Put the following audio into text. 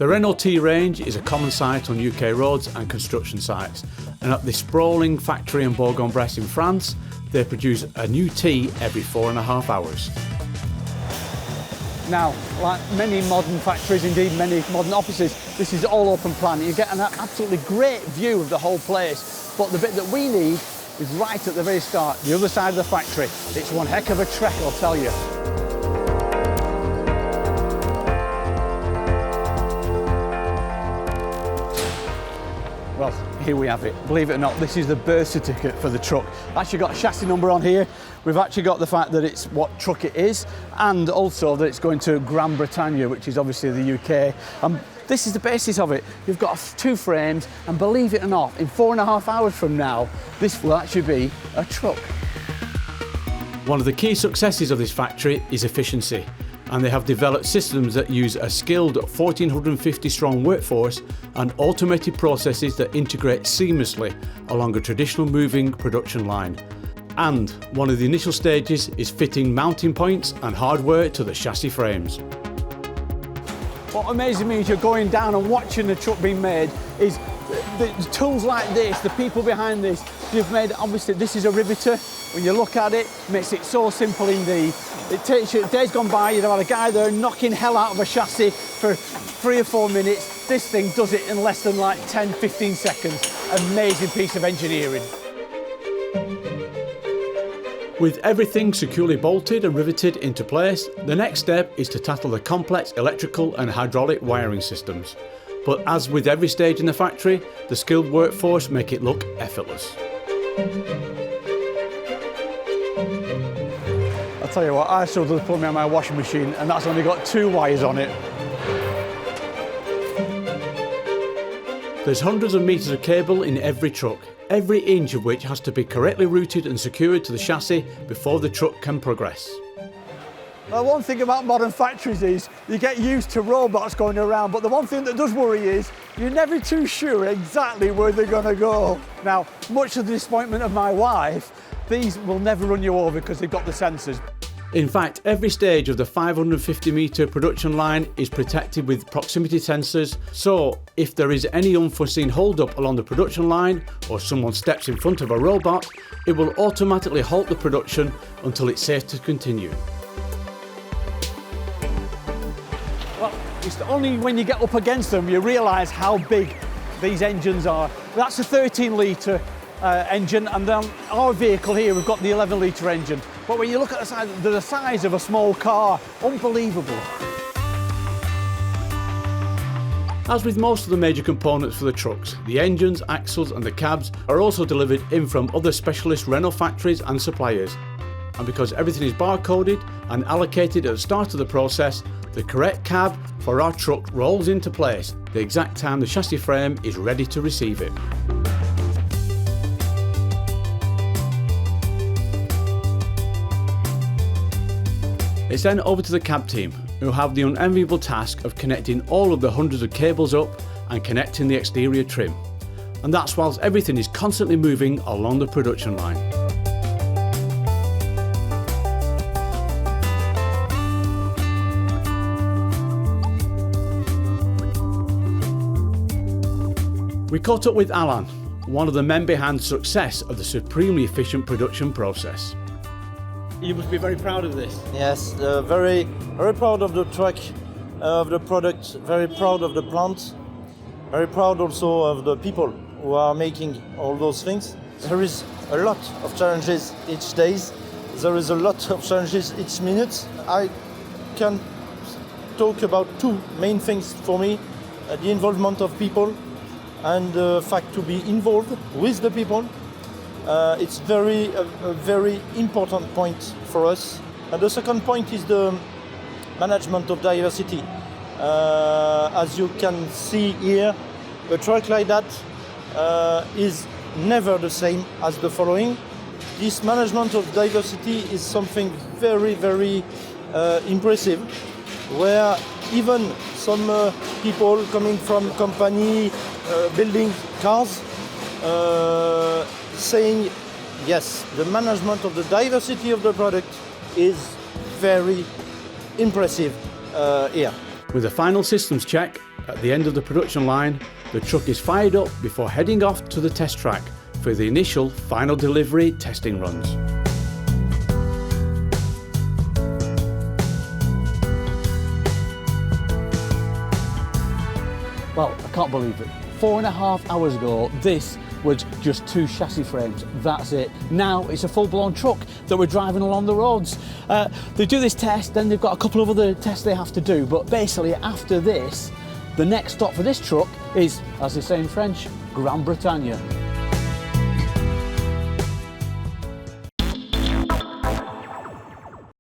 The Renault T range is a common sight on UK roads and construction sites, and at this sprawling factory in Bourg en Bresse in France, they produce a new T every 4.5 hours. Now, like many modern factories, indeed many modern offices, this is all open plan. You get an absolutely great view of the whole place, but the bit that we need is right at the very start, the other side of the factory. It's one heck of a trek, I'll tell you. Well, here we have it. Believe it or not, this is the birth certificate for the truck. Actually got a chassis number on here. We've actually got the fact that it's what truck it is, and also that it's going to Gran Bretagna, which is obviously the UK. This is the basis of it. You've got 2 frames, and believe it or not, in 4.5 hours from now, this will actually be a truck. One of the key successes of this factory is efficiency, and they have developed systems that use a skilled 1,450 strong workforce and automated processes that integrate seamlessly along a traditional moving production line. And one of the initial stages is fitting mounting points and hardware to the chassis frames. What amazes me as you're going down and watching the truck being made is the tools like this, the people behind this. You've made, obviously, this is a riveter. When you look at it, it makes it so simple indeed. It takes you, days gone by, you'd have had a guy there knocking hell out of a chassis for 3 or 4 minutes. This thing does it in less than like 10, 15 seconds. Amazing piece of engineering. With everything securely bolted and riveted into place, the next step is to tackle the complex electrical and hydraulic wiring systems. But as with every stage in the factory, the skilled workforce make it look effortless. I'll tell you what, I struggled to put me on my washing machine, and that's only got 2 wires on it. There's hundreds of meters of cable in every truck, every inch of which has to be correctly routed and secured to the chassis before the truck can progress. Well, one thing about modern factories is you get used to robots going around, but the one thing that does worry is you're never too sure exactly where they're going to go. Now, much to the disappointment of my wife, these will never run you over because they've got the sensors. In fact, every stage of the 550 metre production line is protected with proximity sensors, so if there is any unforeseen hold-up along the production line or someone steps in front of a robot, it will automatically halt the production until it's safe to continue. Well, it's only when you get up against them you realise how big these engines are. That's a 13 litre engine, and then our vehicle here, we've got the 11 litre engine. But when you look at the size, they're the size of a small car. Unbelievable. As with most of the major components for the trucks, the engines, axles and the cabs are also delivered in from other specialist Renault factories and suppliers. And because everything is barcoded and allocated at the start of the process, the correct cab for our truck rolls into place the exact time the chassis frame is ready to receive it. It's then over to the cab team, who have the unenviable task of connecting all of the hundreds of cables up and connecting the exterior trim. And that's whilst everything is constantly moving along the production line. We caught up with Alan, one of the men behind the success of the supremely efficient production process. You must be very proud of this. Yes, very proud of the truck, of the product, very proud of the plant, very proud also of the people who are making all those things. There is a lot of challenges each day. There is a lot of challenges each minute. I can talk about 2 main things for me, the involvement of people and the fact to be involved with the people. It's a very important point for us. And the second point is the management of diversity. As you can see here, a truck like that is never the same as the following. This management of diversity is something very, very impressive, where even some people coming from company building cars saying, yes, the management of the diversity of the product is very impressive here. With a final systems check, At the end of the production line, the truck is fired up before heading off to the test track for the initial final delivery testing runs. Well, I can't believe it. 4.5 hours ago, this was just 2 chassis frames. That's it. Now it's a full-blown truck that we're driving along the roads. They do this test, then they've got a couple of other tests they have to do, but basically after this, the next stop for this truck is, as they say in French, Grande Bretagne.